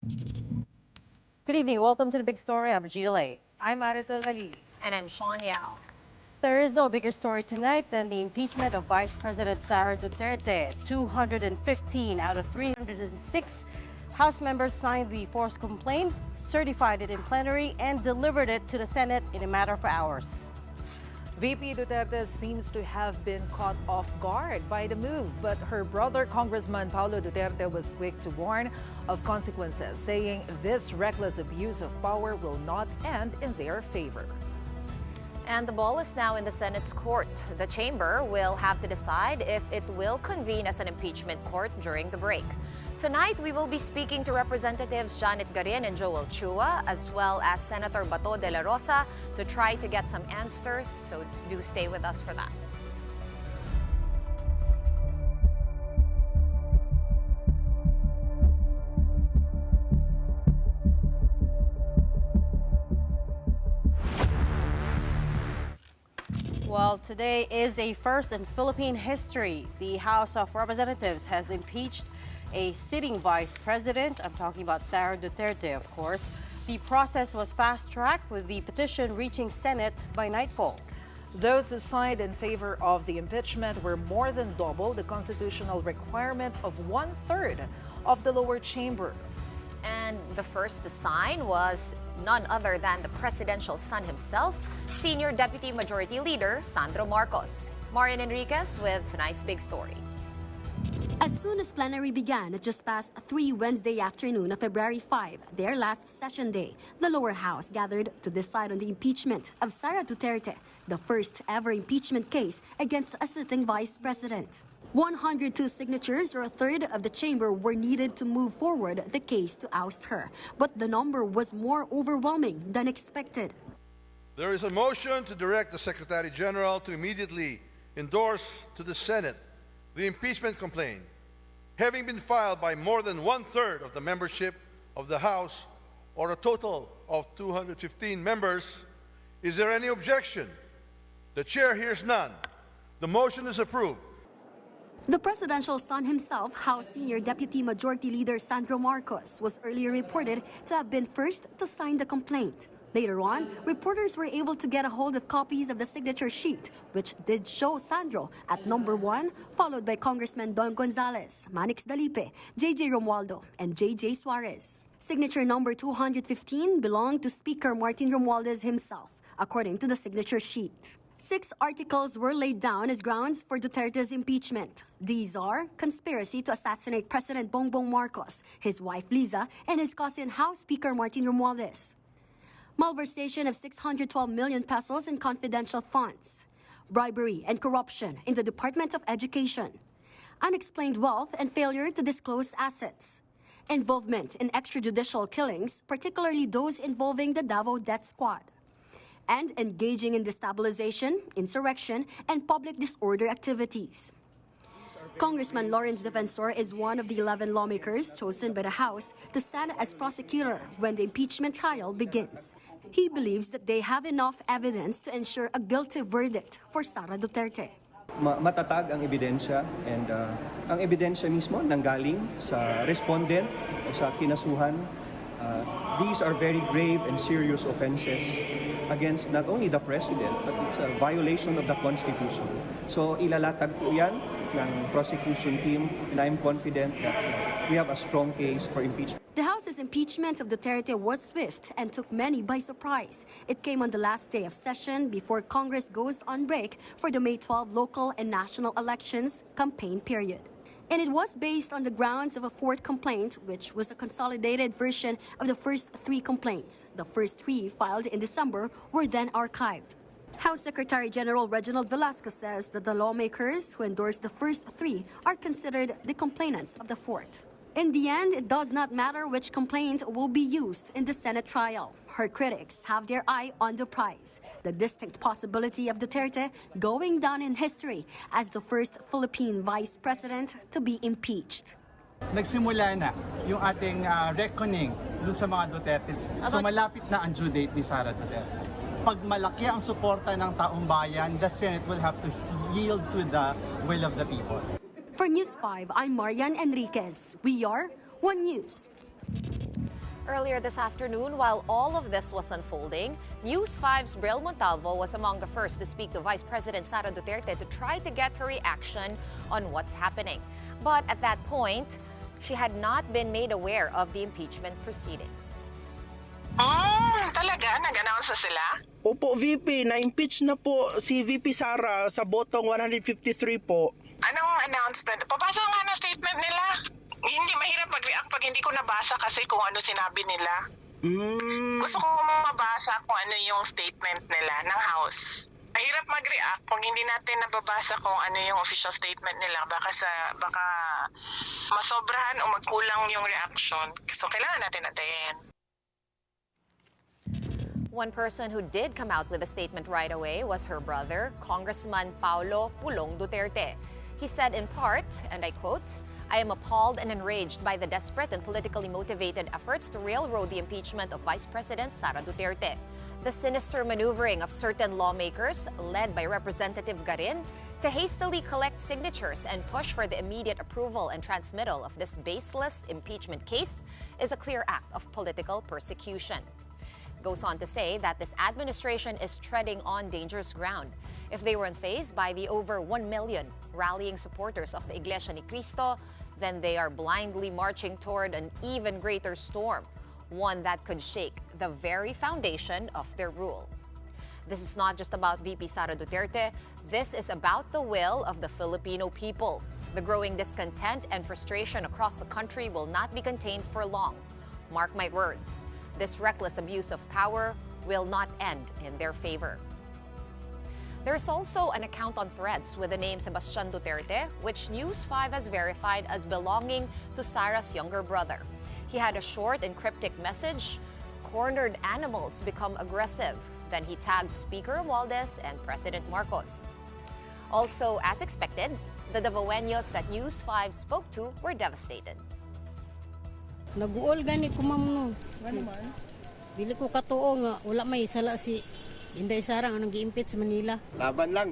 Good evening. Welcome to the Big Story. I'm Regina Lay. I'm Marisol. And I'm Shawn Yao. There is no bigger story tonight than the impeachment of Vice President Sara Duterte. 215 out of 306 House members signed the forced complaint, certified it in plenary, and delivered it to the Senate in a matter of hours. VP Duterte seems to have been caught off guard by the move, but her brother, Congressman Paulo Duterte, was quick to warn of consequences, saying this reckless abuse of power will not end in their favor. And the ball is now in the Senate's court. The chamber will have to decide if it will convene as an impeachment court during the break. Tonight, we will be speaking to Representatives Janet Garin and Joel Chua, as well as Senator Bato de la Rosa, to try to get some answers, so do stay with us for that. Well, today is a first in Philippine history. The House of Representatives has impeached a sitting vice president. I'm talking about Sara Duterte, of course. The process was fast-tracked with the petition reaching Senate by nightfall. Those who signed in favor of the impeachment were more than double the constitutional requirement of 1/3 of the lower chamber. And the first to sign was none other than the presidential son himself, Senior Deputy Majority Leader Sandro Marcos. Marian Enriquez with tonight's big story. As soon as plenary began at just past 3 Wednesday afternoon of February 5, their last session day, the lower house gathered to decide on the impeachment of Sara Duterte, the first ever impeachment case against a sitting vice president. 102 signatures, or a third of the chamber, were needed to move forward the case to oust her. But the number was more overwhelming than expected. There is a motion to direct the Secretary General to immediately endorse to the Senate the impeachment complaint, having been filed by more than 1/3 of the membership of the House, or a total of 215 members. Is there any objection? The chair hears none. The motion is approved. The presidential son himself, House Senior Deputy Majority Leader Sandro Marcos, was earlier reported to have been first to sign the complaint. Later on, reporters were able to get a hold of copies of the signature sheet, which did show Sandro at number 1, followed by Congressman Don Gonzales, Manix Dalipe, J.J. Romualdo, and J.J. Suarez. Signature number 215 belonged to Speaker Martin Romualdez himself, according to the signature sheet. 6 articles were laid down as grounds for Duterte's impeachment. These are conspiracy to assassinate President Bongbong Marcos, his wife Liza, and his cousin House Speaker Martin Romualdez. Malversation of 612 million pesos in confidential funds. Bribery and corruption in the Department of Education. Unexplained wealth and failure to disclose assets. Involvement in extrajudicial killings, particularly those involving the Davao Death Squad. And engaging in destabilization, insurrection, and public disorder activities. Congressman Lawrence Defensor is one of the 11 lawmakers chosen by the House to stand as prosecutor when the impeachment trial begins. He believes that they have enough evidence to ensure a guilty verdict for Sara Duterte. Matatag ang ebidensya, and ang ebidensya mismo nanggaling sa respondent o sa kinasuhan. These are very grave and serious offenses against not only the President, but it's a violation of the Constitution. So ilalatag po yan ng prosecution team, and I'm confident that we have a strong case for impeachment. The House's impeachment of Duterte was swift and took many by surprise. It came on the last day of session before Congress goes on break for the May 12 local and national elections campaign period. And it was based on the grounds of a 4th complaint, which was a consolidated version of the first 3 complaints. The first 3, filed in December, were then archived. House Secretary General Reginald Velasco says that the lawmakers who endorsed the first 3 are considered the complainants of the 4th. In the end, it does not matter which complaint will be used in the Senate trial. Her critics have their eye on the prize, the distinct possibility of Duterte going down in history as the first Philippine vice president to be impeached. Nagsimula na yung ating reckoning dun sa mga Duterte. So malapit na ang due date ni Sara Duterte. Pag malaki ang suporta ng taong bayan, the Senate will have to yield to the will of the people. For News 5, I'm Marian Enriquez. We are One News. Earlier this afternoon, while all of this was unfolding, News 5's Bril Montalvo was among the first to speak to Vice President Sara Duterte to try to get her reaction on what's happening. But at that point, she had not been made aware of the impeachment proceedings. Talaga? Nag-announce na sila? Opo, VP, na-impeach na po si VP Sara sa botong 153 po. Anong announcement? Pabasa nga ng statement nila. Hindi mahirap mag-react pag hindi ko nabasa kasi kung ano sinabi nila. Gusto ko mabasa kung ano yung statement nila ng House. Mahirap mag-react kung hindi natin nababasa kung ano yung official statement nila. Baka masobrahan o magkulang yung reaction. So kailangan natin natin. One person who did come out with a statement right away was her brother, Congressman Paulo Pulong Duterte. He said in part, and I quote, "I am appalled and enraged by the desperate and politically motivated efforts to railroad the impeachment of Vice President Sara Duterte. The sinister maneuvering of certain lawmakers, led by Representative Garin, to hastily collect signatures and push for the immediate approval and transmittal of this baseless impeachment case is a clear act of political persecution." Goes on to say that this administration is treading on dangerous ground. If they weren't fazed by the over 1 million rallying supporters of the Iglesia ni Cristo, then they are blindly marching toward an even greater storm, one that could shake the very foundation of their rule. This is not just about VP Sara Duterte. This is about the will of the Filipino people. The growing discontent and frustration across the country will not be contained for long. Mark my words. This reckless abuse of power will not end in their favor. There's also an account on Threads with the name Sebastian Duterte, which News 5 has verified as belonging to Sara's younger brother. He had a short and cryptic message: "Cornered animals become aggressive." Then he tagged Speaker Romualdez and President Marcos. Also, as expected, the Davaoenos that News 5 spoke to were devastated. Naguol gani ko ma'am no. Ano man? Dili ko katuo nga wala may sala si Inday Sara nga nag-impeach sa Manila. Laban lang.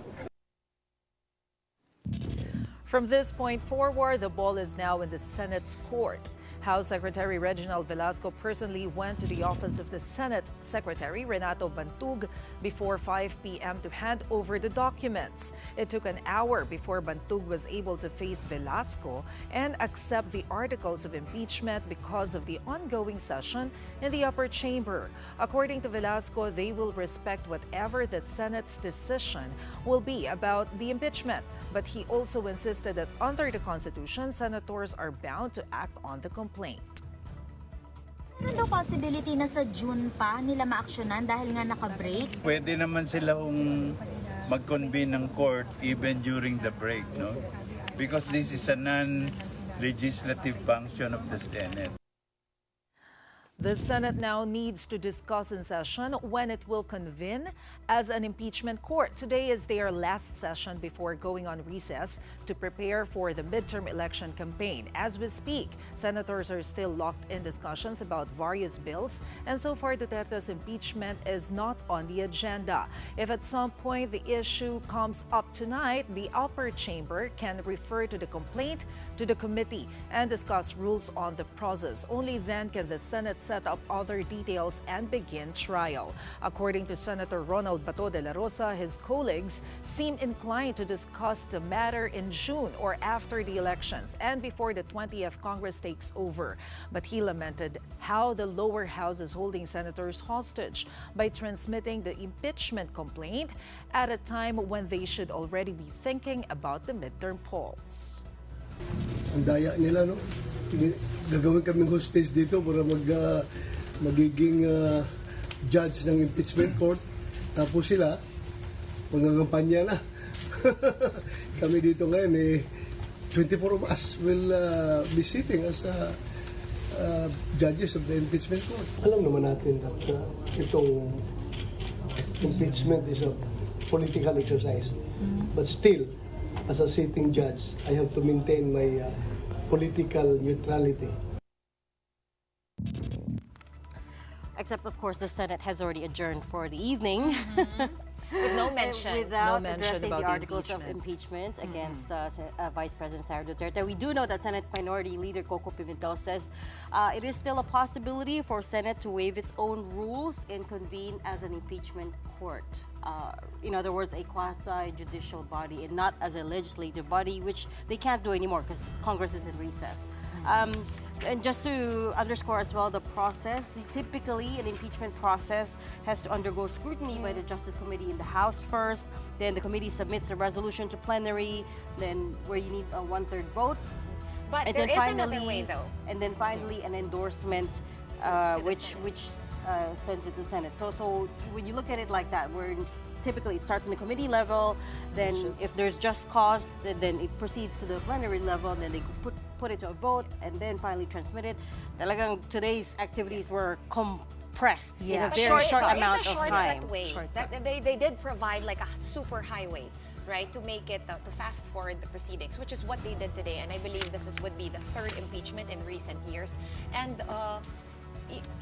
From this point forward, the ball is now in the Senate's court. House Secretary Regina Lay personally went to the office of the Senate Secretary Renato Bantug before 5 p.m. to hand over the documents. It took an hour before Bantug was able to face Velasco and accept the articles of impeachment because of the ongoing session in the upper chamber. According to Velasco, they will respect whatever the Senate's decision will be about the impeachment. But he also insisted that under the Constitution, senators are bound to act on the complaint. Ano daw possibility na sa June pa nila maaksyonan dahil nga naka-break? Pwede naman sila mag-convene ng court even during the break, no? Because this is a non-legislative function of the Senate. The Senate now needs to discuss in session when it will convene as an impeachment court. Today is their last session before going on recess to prepare for the midterm election campaign. As we speak, senators are still locked in discussions about various bills, and so far Duterte's impeachment is not on the agenda. If at some point the issue comes up tonight, the upper chamber can refer to the complaint to the committee and discuss rules on the process. Only then can the Senate set up other details and begin trial. According to Senator Ronald Bato de la Rosa, his colleagues seem inclined to discuss the matter in June or after the elections and before the 20th Congress takes over. But he lamented how the lower house is holding senators hostage by transmitting the impeachment complaint at a time when they should already be thinking about the midterm polls. Ang daya nila, no? Gagawin kaming hostage dito para magiging judge ng impeachment court. Tapos sila, magagampanya na. Kami dito ngayon, 24 of us will be sitting as judges of the impeachment court. Alam naman natin that itong impeachment is a political exercise. But still, as a sitting judge, I have to maintain my political neutrality. Except, of course, the Senate has already adjourned for the evening. With no mention. Without No mention addressing about the the articles of impeachment against Vice President Sara Duterte. We do know that Senate Minority Leader Coco Pimentel says it is still a possibility for Senate to waive its own rules and convene as an impeachment court. In other words, a quasi-judicial body and not as a legislative body, which they can't do anymore because Congress is in recess. And just to underscore as well the process, typically an impeachment process has to undergo scrutiny by the Justice Committee in the House first, then the committee submits a resolution to plenary, then where you need a 1/3 vote. But And there then is finally, another way, though. And then finally an endorsement which sends it to the Senate. So when you look at it like that, where typically it starts in the committee level, then if there's just cause, then it proceeds to the plenary level, and then they put it to a vote, and then finally transmit it. Talagang today's activities were compressed in a very short amount of time. They did provide like a super highway, right, to make it, to fast forward the proceedings, which is what they did today. And I believe would be the third impeachment in recent years. And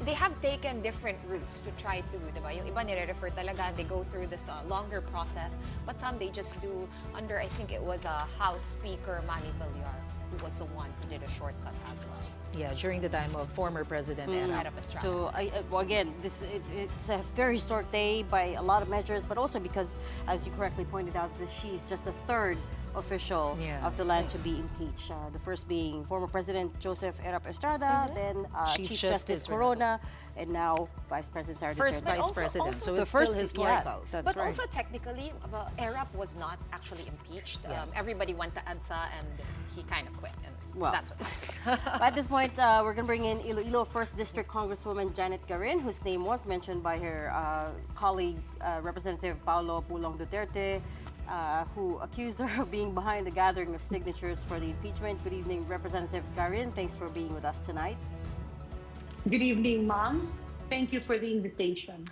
they have taken different routes to try to, diba? Yung iba nire-refer talaga, they go through this longer process, but some they just do under, I think it was House Speaker Manny Villar, who was the one who did a shortcut as well. Yeah, during the time of former President Erap Estrada. So again, it's a very historic day by a lot of measures, but also because, as you correctly pointed out, she's just the third official of the land to be impeached. The first being former President Joseph Erap Estrada, then Chief Justice Corona, and now Vice President Sara Duterte. First Vice President, so it's still historical. That's right. Also technically, Erap was not actually impeached. Everybody went to EDSA and he kind of quit. And well, that's what. at this point, we're going to bring in Iloilo 1st District Congresswoman Janet Garin, whose name was mentioned by her colleague, Representative Paulo Pulong Duterte, who accused her of being behind the gathering of signatures for the impeachment. Good evening, Representative Garin. Thanks for being with us tonight. Good evening, moms. Thank you for the invitation.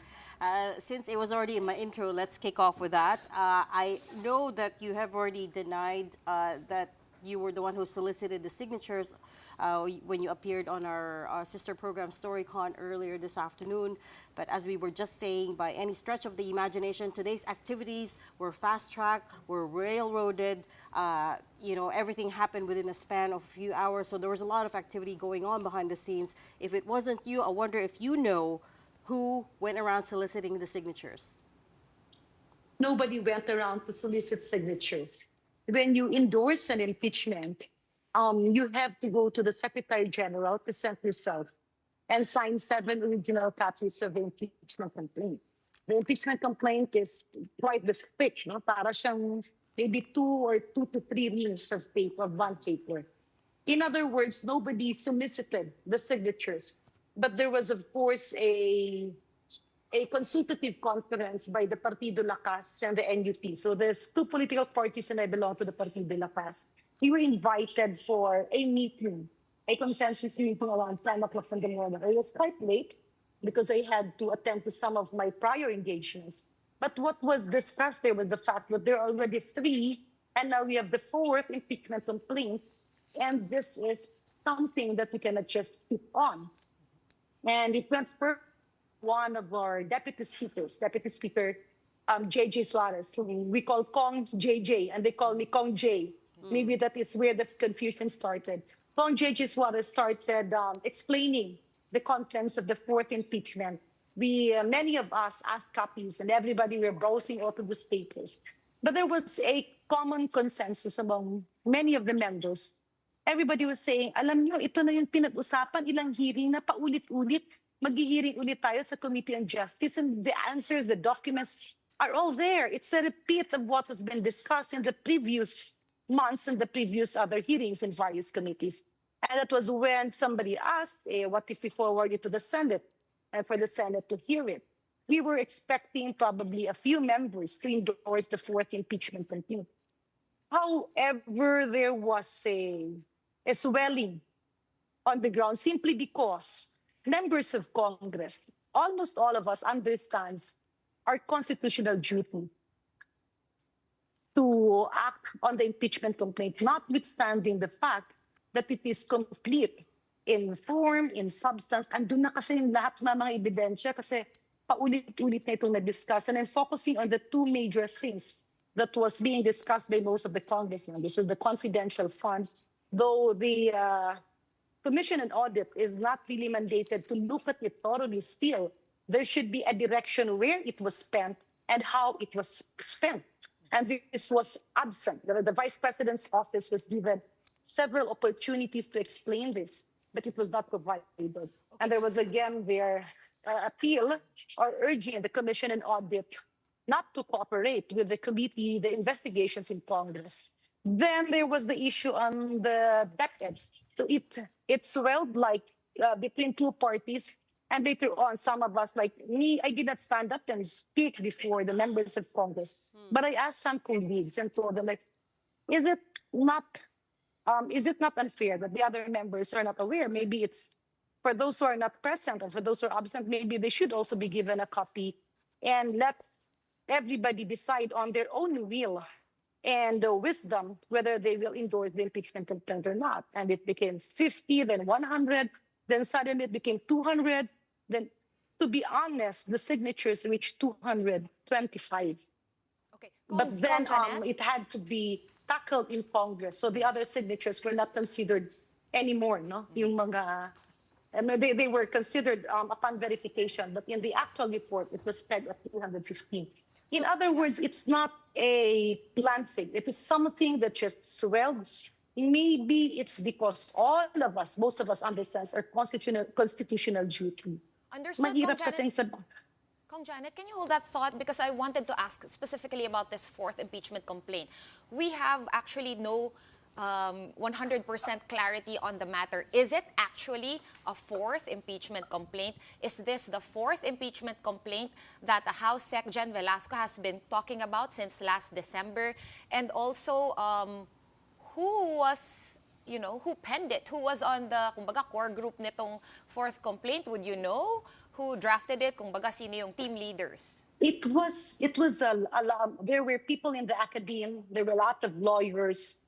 Since it was already in my intro, let's kick off with that. I know that you have already denied that you were the one who solicited the signatures when you appeared on our sister program StoryCon earlier this afternoon. But as we were just saying, by any stretch of the imagination, today's activities were fast-tracked, were railroaded. Everything happened within a span of a few hours. So there was a lot of activity going on behind the scenes. If it wasn't you, I wonder if you know who went around soliciting the signatures. Nobody went around to solicit signatures. When you endorse an impeachment, you have to go to the Secretary General, present yourself, and sign 7 original copies of the impeachment complaint. The impeachment complaint is quite the thick, no? Para siyang maybe 2 or 2 to 3 reams of paper, bond paper. In other words, nobody solicited the signatures, but there was, of course, a consultative conference by the Partido Lakas and the NUP. So there's 2 political parties, and I belong to the Partido Lakas. We were invited for a meeting, a consensus meeting around 10 o'clock in the morning. It was quite late because I had to attend to some of my prior engagements. But what was discussed there was the fact that there are already 3, and now we have the 4th impeachment complaint, and this is something that we cannot just sit on. And it went further. One of our Deputy Speaker, JJ Suarez, who we call Kong JJ, and they call me Kong J. Maybe that is where the confusion started. Kong JJ Suarez started explaining the contents of the 4th impeachment. Many of us asked copies, and everybody were browsing all of these papers. But there was a common consensus among many of the members. Everybody was saying, alam nyo, ito na yung pinag-usapan, ilang hearing na paulit-ulit. Mag-hearing ulit tayo sa Committee on Justice, and the answers, the documents are all there. It's a repeat of what has been discussed in the previous months and the previous other hearings in various committees. And that was when somebody asked, what if we forward it to the Senate and for the Senate to hear it? We were expecting probably a few members to endorse the 4th impeachment complaint. However, there was a swelling on the ground simply because members of Congress, almost all of us understands our constitutional duty to act on the impeachment complaint, notwithstanding the fact that it is complete in form, in substance. Andun na kasi yung lahat ng mga ebidensya kasi paulit-ulit na itong na-discuss, and then focusing on the two major things that was being discussed by most of the congressmen. This was the confidential fund, though the Commission on Audit is not really mandated to look at it thoroughly still. There should be a direction where it was spent and how it was spent. And this was absent. The Vice President's office was given several opportunities to explain this, but it was not provided. Okay. And there was again their appeal or urging the Commission on Audit not to cooperate with the committee, the investigations in Congress. Then there was the issue on the DepEd. So it swelled like between two parties. And later on, some of us, like me, I did not stand up and speak before the members of Congress. But I asked some colleagues and told them, like, is it not unfair that the other members are not aware? Maybe it's for those who are not present or for those who are absent, maybe they should also be given a copy and let everybody decide on their own will and wisdom whether they will endorse the impeachment complaint or not. And it became 50, then 100, then suddenly it became 200. Then, to be honest, the signatures reached 225. Okay. But then it had to be tackled in Congress. So the other signatures were not considered anymore. No? Yung mga, they were considered upon verification, but in the actual report, it was pegged at 215. In other words, it's not a planned thing. It is something that just swelled. Maybe it's because all of us, most of us understands our constitutional duty. Understood, Kong Janet, can you hold that thought? Because I wanted to ask specifically about this fourth impeachment complaint. We have actually no 100% clarity on the matter. Is it actually a fourth impeachment complaint? Is this the fourth impeachment complaint that the House Sec Gen Velasco has been talking about since last December? And also, who was, who penned it? Who was on the, kumbaga, core group nitong fourth complaint? Would you know who drafted it? Kumbaga, sino yung team leaders? It was a lot. There were people in the academe. There were a lot of lawyers.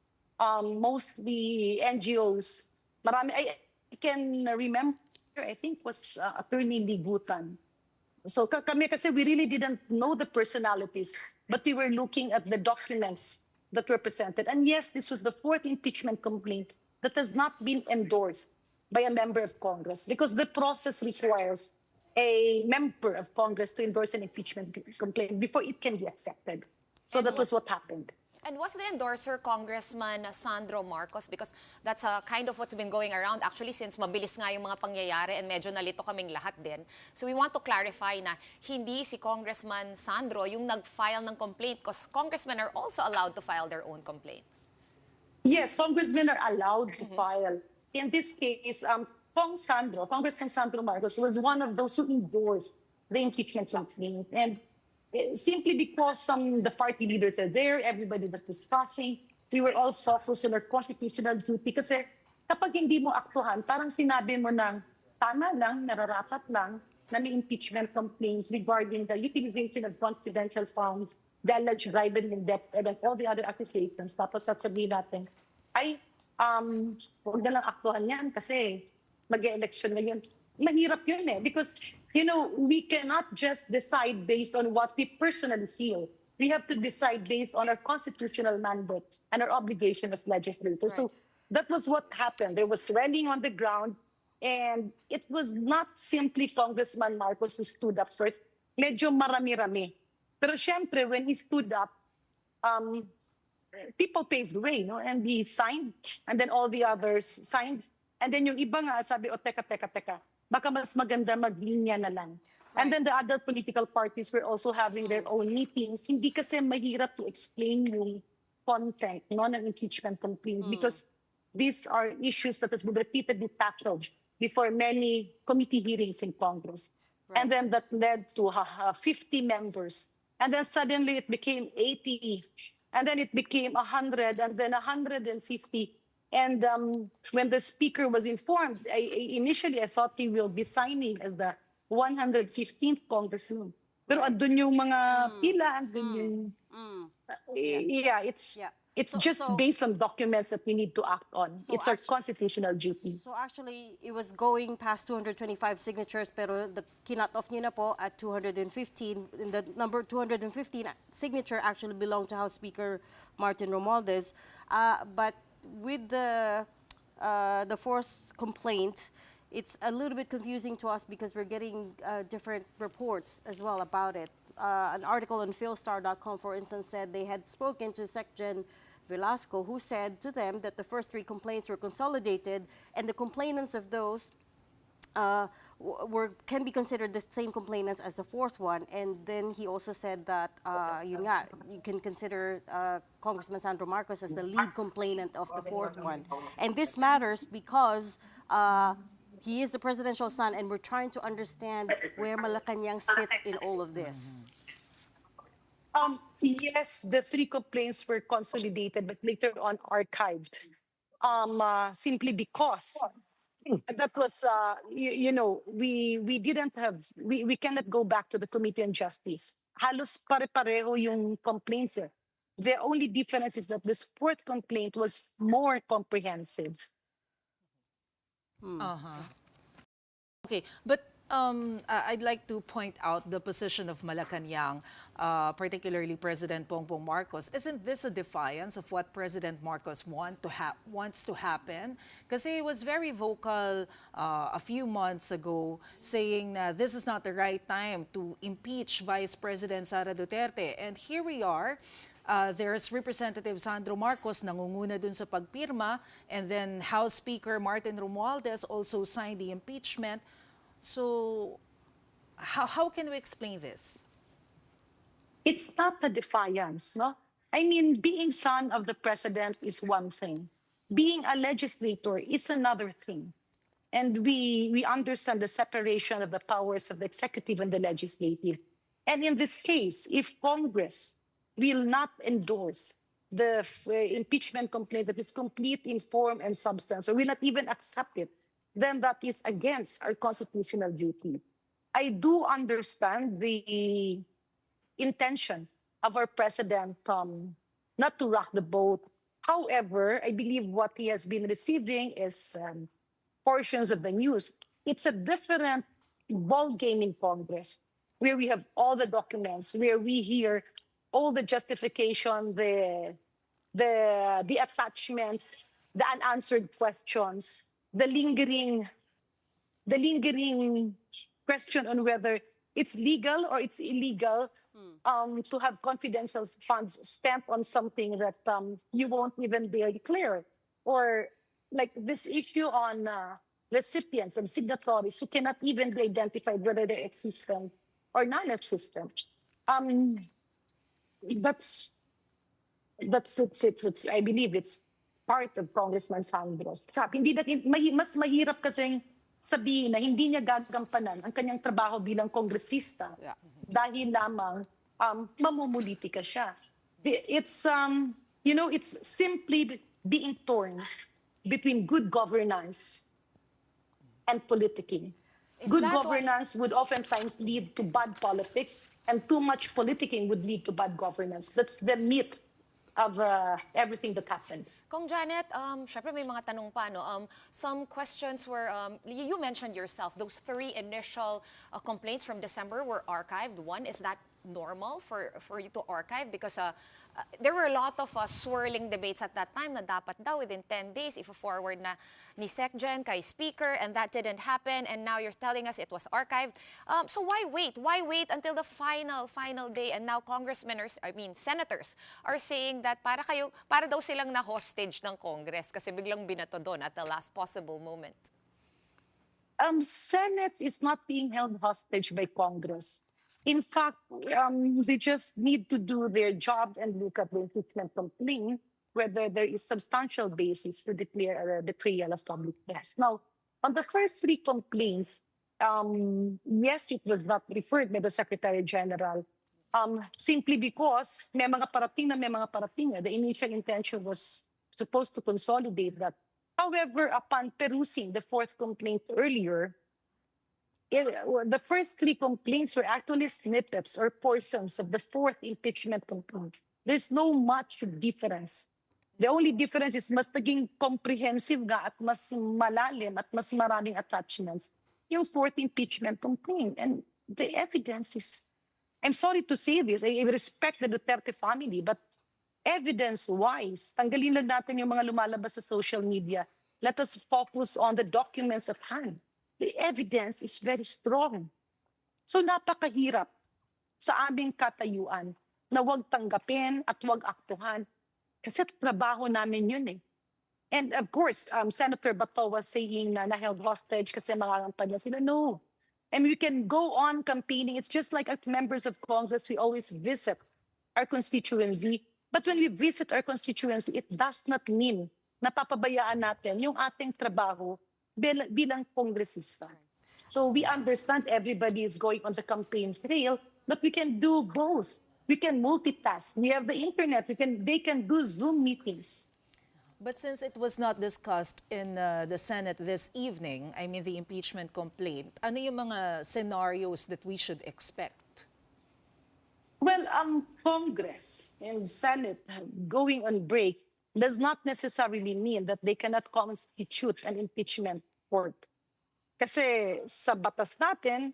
Mostly NGOs. Marami, I can remember, I think was Attorney Ligutan. So kami kasi we really didn't know the personalities, but we were looking at the documents that were presented. And yes, this was the fourth impeachment complaint that has not been endorsed by a member of Congress because the process requires a member of Congress to endorse an impeachment complaint before it can be accepted. So and that was what happened. And was the endorser Congressman Sandro Marcos? Because that's kind of what's been going around actually since mabilis nga yung mga pangyayari and medyo nalito kaming lahat din. So we want to clarify na hindi si Congressman Sandro yung nag-file ng complaint because congressmen are also allowed to file their own complaints. Yes, congressmen are allowed to file. In this case, Congressman Sandro Marcos was one of those who endorsed the impeachment complaint. And simply because the party leaders are there, everybody was discussing, we were all focused on our constitutional duty. Kasi kapag hindi mo aktuhan, parang sinabi mo ng tama lang, nararapat lang, na may impeachment complaints regarding the utilization of confidential funds, the alleged bribery and debt, and all the other accusations. Tapos sasabihin natin, ay, huwag na lang aktuhan yan kasi mag-election ngayon. Mahirap yun because we cannot just decide based on what we personally feel. We have to decide based on our constitutional mandate and our obligation as legislators. Right. So that was what happened. There was rallying on the ground, and it was not simply Congressman Marcos who stood up first. Medyo marami-rami. Pero syempre, when he stood up, people paved the way, and he signed, and then all the others signed. And then yung iba nga sabi, teka. Baka mas maganda maglinya na lang. Right. And then the other political parties were also having their own meetings. Hindi kasi mahirap to explain yung content ng impeachment complaint because these are issues that has been repeatedly tackled before many committee hearings in Congress. Right. And then that led to 50 members. And then suddenly it became 80. And then it became 100 and then 150. And when the speaker was informed, initially I thought he will be signing as the 115th congressman. Pero andun yung mga pila, andun yung... It's just based on documents that we need to act on. It's our constitutional duty. So actually, it was going past 225 signatures, pero the kinat-off niyo na po at 215. And the number 215 signature actually belonged to House Speaker Martin Romualdez. But with the fourth complaint, it's a little bit confusing to us because we're getting different reports as well about it. An article on philstar.com, for instance, said they had spoken to SecGen Velasco, who said to them that the first three complaints were consolidated, and the complainants of those can be considered the same complainants as the fourth one. And then he also said that you can consider Congressman Sandro Marcos as the lead complainant of the fourth one. And this matters because he is the presidential son, and we're trying to understand where Malacanang sits in all of this. Yes, the three complaints were consolidated, but later on archived. Simply because that was, we didn't have, we cannot go back to the Committee on Justice. Halos pare-pareho yung complaints. The only difference is that this fourth complaint was more comprehensive. Okay, but I'd like to point out the position of Malacanang, particularly President Bongbong Marcos. Isn't this a defiance of what President Marcos wants to happen? Because he was very vocal a few months ago saying that this is not the right time to impeach Vice President Sara Duterte. And here we are. There's Representative Sandro Marcos nangunguna dun sa pagpirma, and then House Speaker Martin Romualdez also signed the impeachment. So how can we explain this? It's not a defiance, no? I mean, being son of the president is one thing. Being a legislator is another thing. And we understand the separation of the powers of the executive and the legislative. And in this case, if Congress will not endorse the impeachment complaint that is complete in form and substance, or will not even accept it, then that is against our constitutional duty. I do understand the intention of our president not to rock the boat. However, I believe what he has been receiving is portions of the news. It's a different ball game in Congress, where we have all the documents, where we hear all the justification, the attachments, the unanswered questions, the lingering question on whether it's legal or it's illegal to have confidential funds spent on something that you won't even dare declare. Or like this issue on recipients and signatories who cannot even be identified whether they're existent or non-existent. That's I believe it's part of Congressman Sandro's trap. Mas mahirap kasing sabihin na hindi niya gagampanan ang kanyang trabaho bilang kongresista dahil lamang mamumulitika siya. It's it's simply being torn between good governance and politicking. Good governance would oftentimes lead to bad politics, and too much politicking would lead to bad governance. That's the myth of everything that happened. Kong Janet, syempre may mga tanong pa, no? Some questions were, you mentioned yourself, those three initial complaints from December were archived. One, is that normal for you to archive? Because there were a lot of swirling debates at that time na dapat daw within 10 days i-forward na ni SecGen kay Speaker, and that didn't happen, and now you're telling us it was archived. So why wait? Why wait until the final day? And now senators are saying that para daw silang na hostage ng Congress kasi biglang binato doon at the last possible moment. Senate is not being held hostage by Congress. In fact, they just need to do their job and look at the impeachment complaint, whether there is substantial basis to declare a betrayal of public trust. Now, on the first three complaints, yes, it was not referred by the Secretary General, simply because may mga parating na. The initial intention was supposed to consolidate that. However, upon perusing the fourth complaint earlier, the first three complaints were actually snippets or portions of the fourth impeachment complaint. There's no much difference The only difference is mas naging comprehensive nga at mas malalim at mas maraming attachments yung fourth impeachment complaint. And the evidence is, I'm sorry to say this, I respect the Duterte family, but evidence-wise, tanggalin lang natin yung mga lumalabas sa social media. Let us focus on the documents at hand. The evidence is very strong. So napakahirap sa aming katayuan na huwag tanggapin at huwag aktuhan. Kasi trabaho namin yun eh. And of course, Senator Bato was saying na held hostage kasi makakampanya sila. No. And we can go on campaigning. It's just like as members of Congress, we always visit our constituency. But when we visit our constituency, it does not mean na papabayaan natin yung ating trabaho bilang kongresista. So we understand everybody is going on the campaign trail, but we can do both. We can multitask. We have the internet. They can do Zoom meetings. But since it was not discussed in the Senate this evening, I mean the impeachment complaint, ano yung mga scenarios that we should expect? Well, Congress and Senate going on break does not necessarily mean that they cannot constitute an impeachment court. Kasi sa batas natin,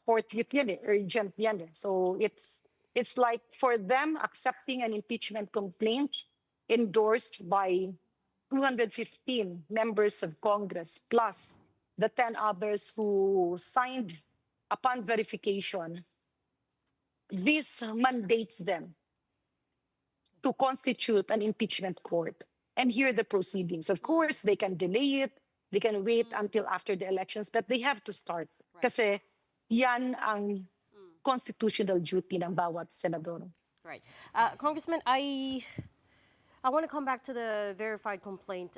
court yan urgent yan eh. So it's like for them accepting an impeachment complaint endorsed by 215 members of Congress plus the 10 others who signed upon verification. This mandates them to constitute an impeachment court and hear the proceedings. Of course, they can delay it, they can wait until after the elections, but they have to start. Kasi yan ang constitutional duty ng bawat senador. Right. Congressman, I want to come back to the verified complaint.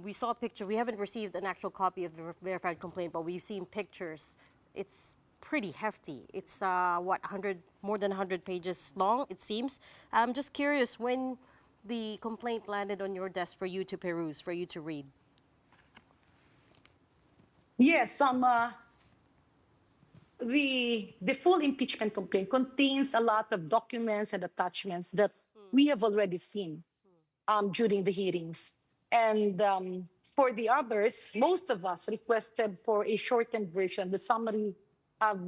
We saw a picture. We haven't received an actual copy of the verified complaint, but we've seen pictures. It's pretty hefty. It's more than 100 pages long, it seems. I'm just curious when the complaint landed on your desk for you to peruse, for you to read. Yes, the full impeachment complaint contains a lot of documents and attachments that we have already seen during the hearings. And for the others, most of us requested for a shortened version, the summary of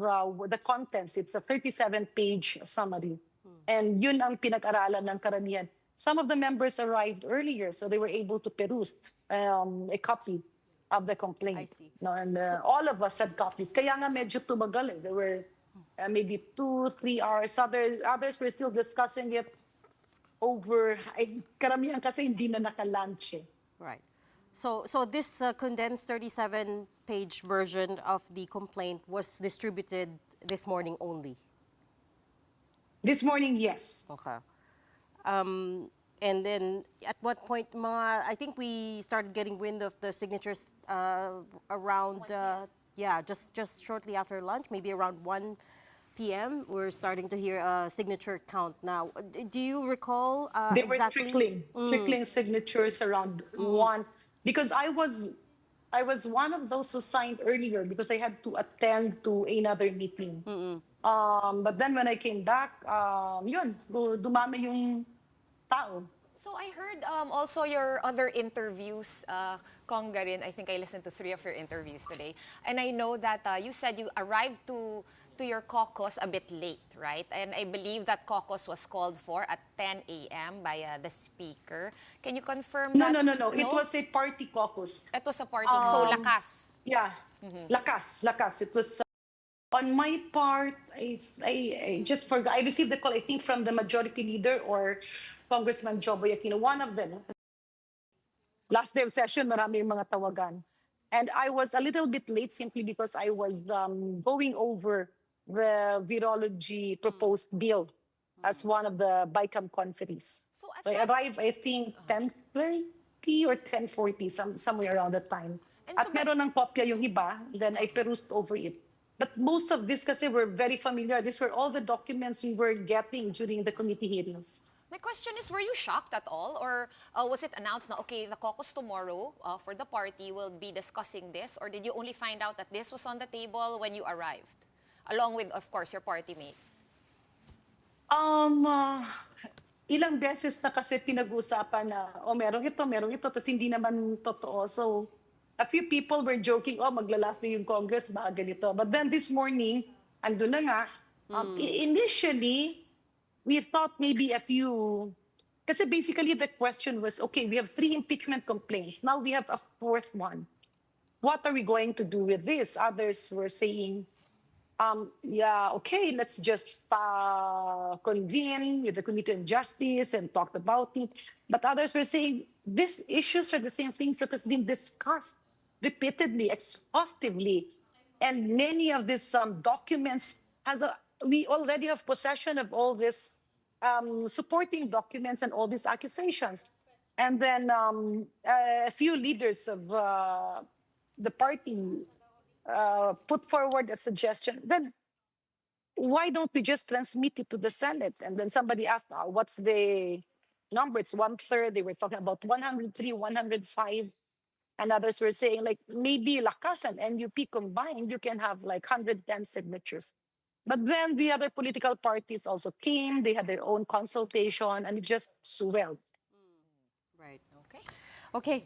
the contents. It's a 37-page summary. And yun ang pinag-aralan ng karamihan. Some of the members arrived earlier, so they were able to peruse a copy of the complaint. I see. No, and all of us had copies. Kaya nga medyo tumagal eh. There were maybe 2-3 hours. Others were still discussing it over, karamihan kasi hindi na naka-lunch eh. Right. So this condensed 37-page version of the complaint was distributed this morning only? This morning, yes. Okay. And then at what point, I think we started getting wind of the signatures around, just shortly after lunch, maybe around 1 p.m. We're starting to hear a signature count now. Do you recall They exactly? were trickling signatures around 1. Because I was one of those who signed earlier because I had to attend to another meeting. But then when I came back, dumami yung tao. So I heard also your other interviews, Kong Garin. I think I listened to 3 of your interviews today. And I know that you said you arrived to your caucus a bit late, right? And I believe that caucus was called for at 10 a.m. by the speaker. Can you confirm that? No. It was a party caucus. It was a party, so lakas. Yeah, lakas. It was on my part. I just forgot. I received the call, I think, from the majority leader or Congressman Joboy Aquino, one of them. Last day of session, marami yung mga tawagan. And I was a little bit late simply because I was going over the virology proposed bill as one of the BICAM conferees. So I arrived, I think, 10:30 or 10:40, somewhere around that time. At meron ng kopya yung iba, then I perused over it. But most of this kasi were very familiar. These were all the documents we were getting during the committee hearings. My question is, were you shocked at all? Or was it announced na, okay, the caucus tomorrow for the party will be discussing this? Or did you only find out that this was on the table when you arrived? Along with, of course, your party mates? ilang beses na kasi pinag-usapan na, merong ito, tapos hindi naman totoo. So, a few people were joking, maglalast na yung Congress, baka ganito. But then this morning, andun na nga, initially, we thought maybe a few, kasi basically the question was, okay, we have 3 impeachment complaints. Now we have a 4th one. What are we going to do with this? Others were saying, okay, let's just convene with the Committee on Justice and talk about it. But others were saying, these issues are the same things that has been discussed repeatedly, exhaustively. And many of these documents, we already have possession of all these supporting documents and all these accusations. And then a few leaders of the party put forward a suggestion, then why don't we just transmit it to the Senate? And then somebody asked, what's the number? It's 1/3. They were talking about 103, 105. And others were saying, like, maybe Lakas and NUP combined, you can have like 110 signatures. But then the other political parties also came, they had their own consultation, and it just swelled. Right. Okay. Okay.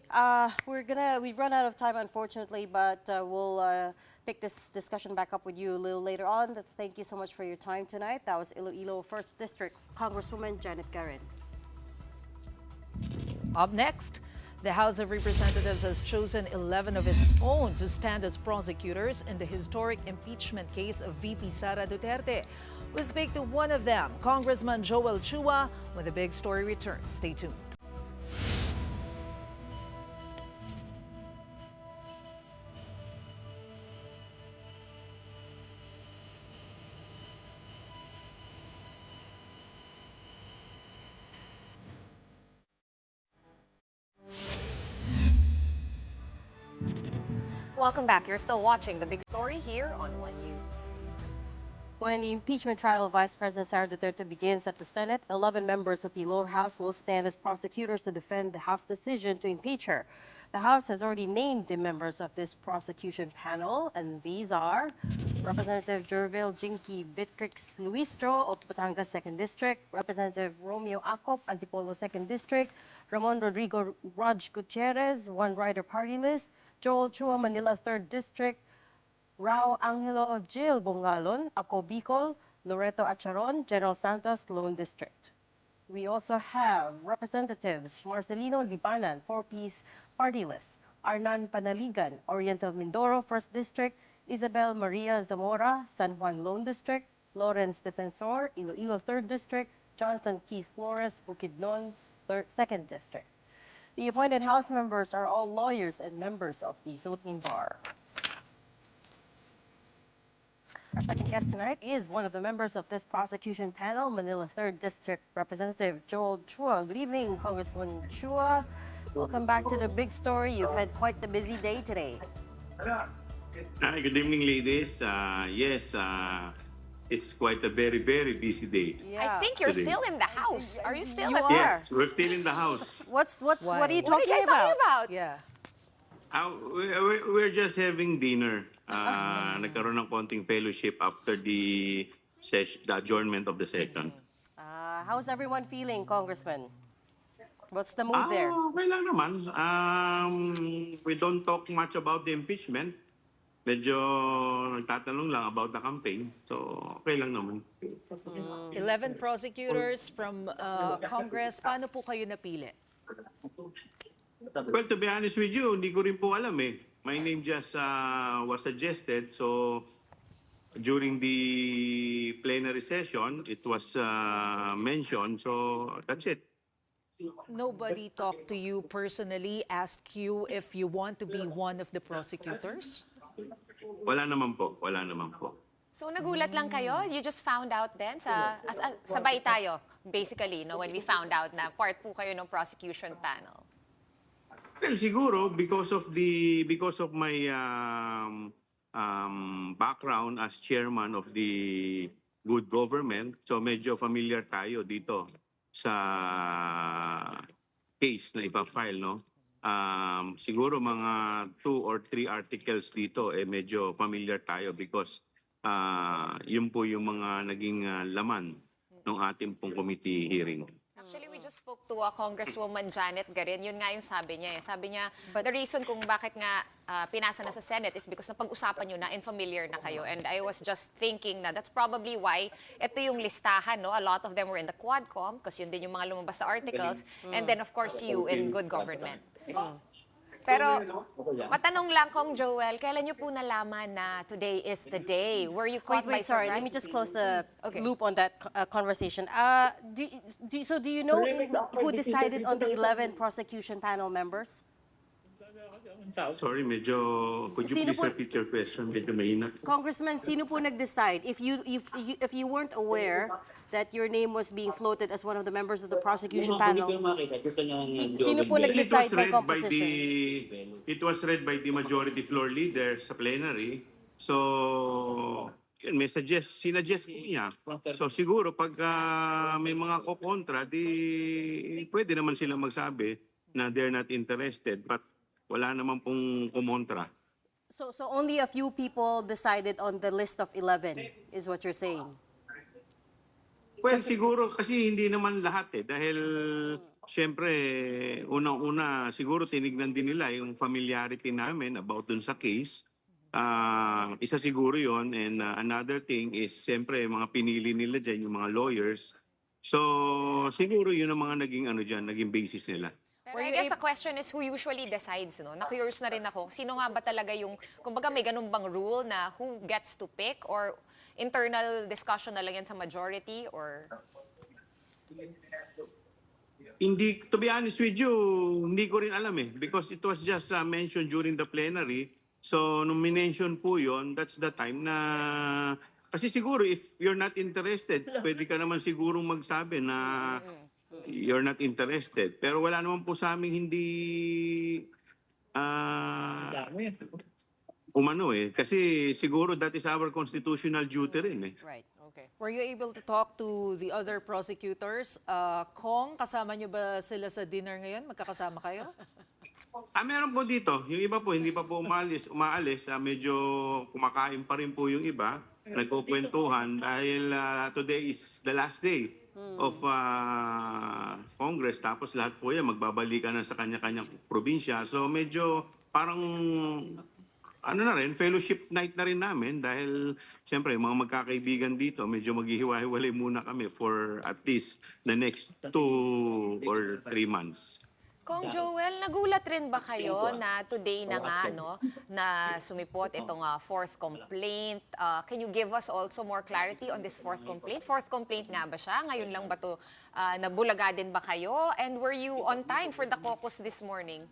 We've run out of time, unfortunately, but we'll pick this discussion back up with you a little later on. Thank you so much for your time tonight. That was Iloilo 1st District Congresswoman Janet Garin. Up next, the House of Representatives has chosen 11 of its own to stand as prosecutors in the historic impeachment case of VP Sara Duterte. We'll speak to one of them, Congressman Joel Chua, when the big story returns. Stay tuned. Welcome back. You're still watching The Big Story here on One News. When the impeachment trial of Vice President Sara Duterte begins at the Senate, 11 members of the lower house will stand as prosecutors to defend the House decision to impeach her. The House has already named the members of this prosecution panel, and these are Representative Jervil Jinky Beatrix Luistro of Batangas 2nd District, Representative Romeo Acop, Antipolo 2nd District, Ramon Rodrigo Raj Gutierrez, One Rider Party List, Joel Chua, Manila 3rd District, Rao Angelo Jill Bongalon, Ako Bicol, Loreto Acharon, General Santos, Lone District. We also have Representatives Marcelino Libanan, 4-piece party list, Arnan Panaligan, Oriental Mindoro, 1st District, Isabel Maria Zamora, San Juan Lone District, Lawrence Defensor, Iloilo 3rd District, Jonathan Keith Flores, Bukidnon, 2nd District. The appointed House members are all lawyers and members of the Philippine Bar. Our second guest tonight is one of the members of this prosecution panel, Manila 3rd District Representative Joel Chua. Good evening, Congressman Chua. Welcome back to the big story. You've had quite the busy day today. Hi, good evening, ladies. Yes, it's quite a very, very busy day. I think you're still in the house. Are you still at Yes, we're still in the house. What are you talking guys talking about? Yeah. We're just having dinner. Nagkaroon ng konting fellowship after the adjournment of the session. How's everyone feeling, Congressman? What's the mood there? Okay lang naman. We don't talk much about the impeachment. Medyo nagtatanong lang about the campaign. So, okay lang naman. 11 prosecutors from Congress. Paano po kayo napili? Well, to be honest with you, hindi ko rin po alam eh. My name just was suggested. So, during the plenary session, it was mentioned. So, that's it. Nobody talked to you personally, asked you if you want to be one of the prosecutors? Wala naman po. Wala naman po. So nagulat lang kayo? You just found out then? Sabay tayo, basically, no, when we found out na part po kayo ng prosecution panel. Well, siguro because of my background as chairman of the good government, so medyo familiar tayo dito sa case na ipafile, no? Siguro mga 2 or 3 articles dito medyo familiar tayo because yun po yung mga naging laman ng ating pong committee hearing. Actually, just spoke to Congresswoman Janet Garin. Yun nga yung sabi niya. Sabi niya, the reason kung bakit nga pinasa na sa Senate is because napag-usapan nyo na and familiar na kayo. And I was just thinking na that's probably why ito yung listahan, no? A lot of them were in the Quadcom because yun din yung mga lumabas sa articles. And then, of course, you in good government. Pero matanong lang, Kong Joel, kailan nyo po nalaman na today is the day? Were you caught by surprise? Sorry, let me just close the loop on that conversation. Do you know who decided on the 11 prosecution panel members? Sorry, medyo, could you please repeat your question? Medyo mahina. Congressman, sino po nag-decide? If you weren't aware that your name was being floated as one of the members of the prosecution panel, sino po nag-decide ng composition? It was read by the majority floor leader sa plenary. So, yun, may sinuggest po niya. So, siguro, pag may mga kukontra, pwede naman silang magsabi na they're not interested. But wala naman pong kumontra. So only a few people decided on the list of 11, is what you're saying? Well, siguro kasi hindi naman lahat dahil siyempre unang-una siguro tinignan din nila yung familiarity namin about dun sa case. Isa siguro yon, and another thing is siyempre mga pinili nila dyan, yung mga lawyers. So siguro yun ang mga naging basis nila. Pero I guess the question is who usually decides, no? Na-curious na rin ako. Sino nga ba talaga yung, kumbaga may ganun bang rule na who gets to pick or internal discussion na lang yan sa majority or? Hindi, to be honest with you, hindi ko rin alam because it was just mentioned during the plenary. So nung minention po yon, that's the time na, kasi siguro if you're not interested, pwede ka naman sigurong magsabi na you're not interested. Pero wala naman po sa aming hindi kasi siguro that is our constitutional duty rin Right, okay. Were you able to talk to the other prosecutors? Kong, kasama nyo ba sila sa dinner ngayon? Magkakasama kayo? Meron po dito. Yung iba po, hindi pa po umaalis. Medyo kumakain pa rin po yung iba. Nagkukwentuhan dahil today is the last day of Congress. Tapos lahat po yan magbabalikan na sa kanya-kanyang probinsya. So medyo parang fellowship night na rin namin dahil siyempre mga magkakaibigan dito medyo maghihiwa-hiwalay muna kami for at least the next 2 or 3 months. Kong Joel, nagulat rin ba kayo na today na nga, no, na sumipot itong fourth complaint? Can you give us also more clarity on this fourth complaint? Fourth complaint nga ba siya? Ngayon lang ba ito, nabulaga din ba kayo? And were you on time for the caucus this morning?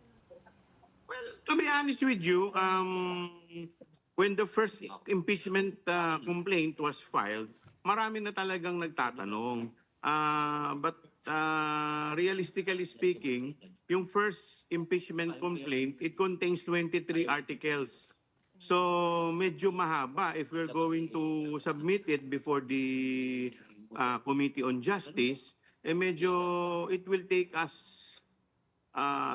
Well, to be honest with you, when the first impeachment complaint was filed, marami na talagang nagtatanong. But realistically speaking, yung first impeachment complaint, it contains 23 articles. So medyo mahaba if we're going to submit it before the Committee on Justice. Medyo it will take us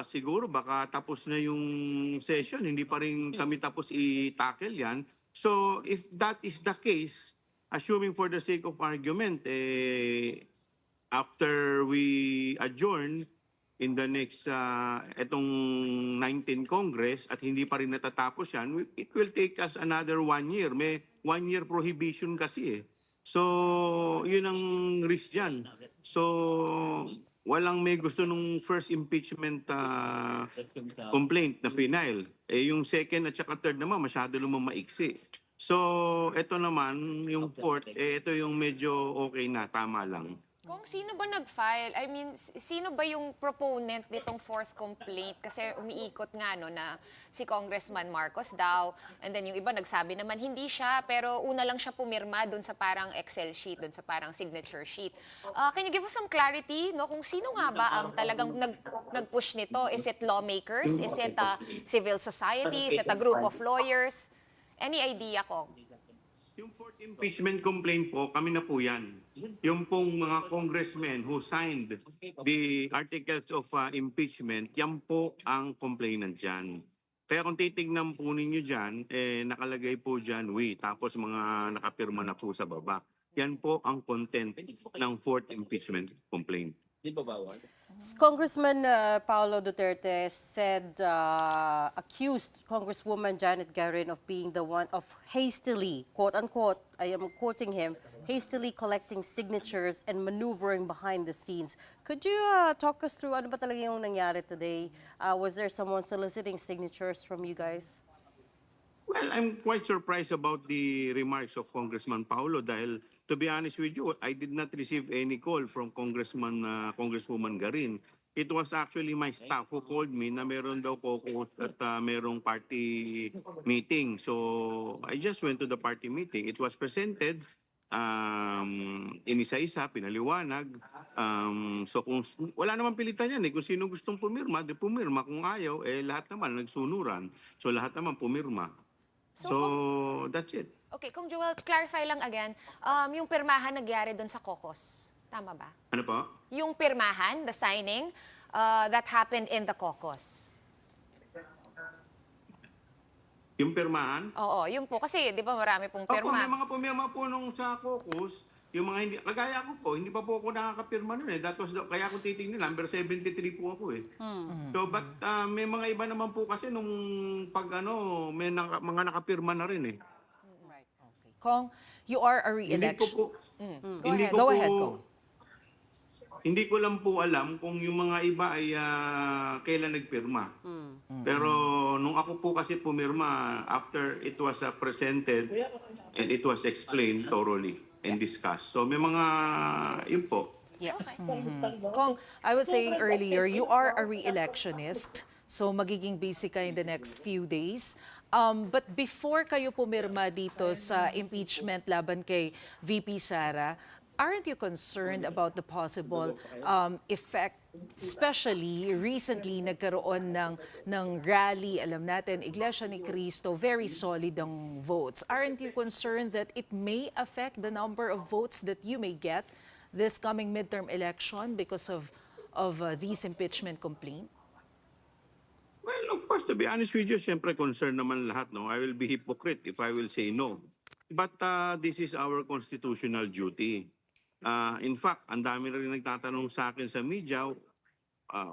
siguro baka tapos na yung session, hindi pa rin kami tapos i-tackle yan. So if that is the case, assuming for the sake of argument, after we adjourn in the next, etong 19 Congress at hindi pa rin natatapos yan, it will take us another 1 year. May 1 year prohibition kasi So, yun ang risk dyan. So, walang may gusto nung first impeachment complaint na final. Yung second at saka third naman, masyado lumang maiksi. So, ito naman, yung fourth, ito yung medyo okay na, tama lang. Kung sino ba nag-file? I mean, sino ba yung proponent nitong fourth complaint? Kasi umiikot nga no, na si Congressman Marcos daw. And then yung iba nagsabi naman hindi siya, pero una lang siya pumirma doon sa parang Excel sheet, doon sa parang signature sheet. Can you give us some clarity no, kung sino nga ba ang talagang nag-push nito? Is it lawmakers? Is it civil society? Is it a group of lawyers? Any idea, Kong? Yung fourth impeachment complaint po, kami na po yan. Yung pong mga congressmen who signed the articles of impeachment, yan po ang complainant dyan. Kaya kung titignan po ninyo dyan, nakalagay po dyan, tapos mga nakapirma na po sa baba. Yan po ang content ng fourth impeachment complaint. Di ba bawal? Congressman Paulo Duterte said, accused Congresswoman Janet Garin of being the one of hastily, quote unquote, I am quoting him, hastily collecting signatures and maneuvering behind the scenes. Could you talk us through ano ba talaga yung nangyari today? Was there someone soliciting signatures from you guys? Well, I'm quite surprised about the remarks of Congressman Paulo dahil, to be honest with you, I did not receive any call from Congresswoman Garin. It was actually my staff who called me na meron daw caucus at merong party meeting. So I just went to the party meeting. It was presented, inisa-isa, pinaliwanag. So kung wala naman pilitan yan kung sino gustong pumirma, di pumirma. Kung ayaw, lahat naman nagsunuran. So lahat naman pumirma. So that's it. Okay, Kung Joel, clarify lang again, yung pirmahan nagyari doon sa caucus. Tama ba? Ano po? Yung pirmahan, the signing, that happened in the caucus. Yung pirmahan? Oo, yun po. Kasi di ba marami pong pirma. Opo, may mga pumirma po nung sa caucus. Yung mga hindi, kagaya ko po, hindi pa po ako nakakapirma nun That was kaya kung titingnan, number 73 po ako So, but may mga iba naman po kasi nung pag may mga nakapirma na rin Kong, you are a re-election. Go ahead, Kong. Hindi ko lang po alam kung yung mga iba ay kailan nagpirma. Pero nung ako po kasi pumirma, after it was presented and it was explained thoroughly and discussed. So may mga, yun po. Yeah. Okay. Kong, I was saying earlier, you are a re-electionist. So magiging busy ka in the next few days. But before kayo pumirma dito sa impeachment laban kay VP Sara, aren't you concerned about the possible effect, especially recently nagkaroon ng rally, alam natin, Iglesia ni Cristo, very solid ang votes. Aren't you concerned that it may affect the number of votes that you may get this coming midterm election because of these impeachment complaints? Well, of course, to be honest with you, siyempre concerned naman lahat, no? I will be hypocrite if I will say no. But this is our constitutional duty. In fact, ang dami na rin nagtatanong sa akin sa media,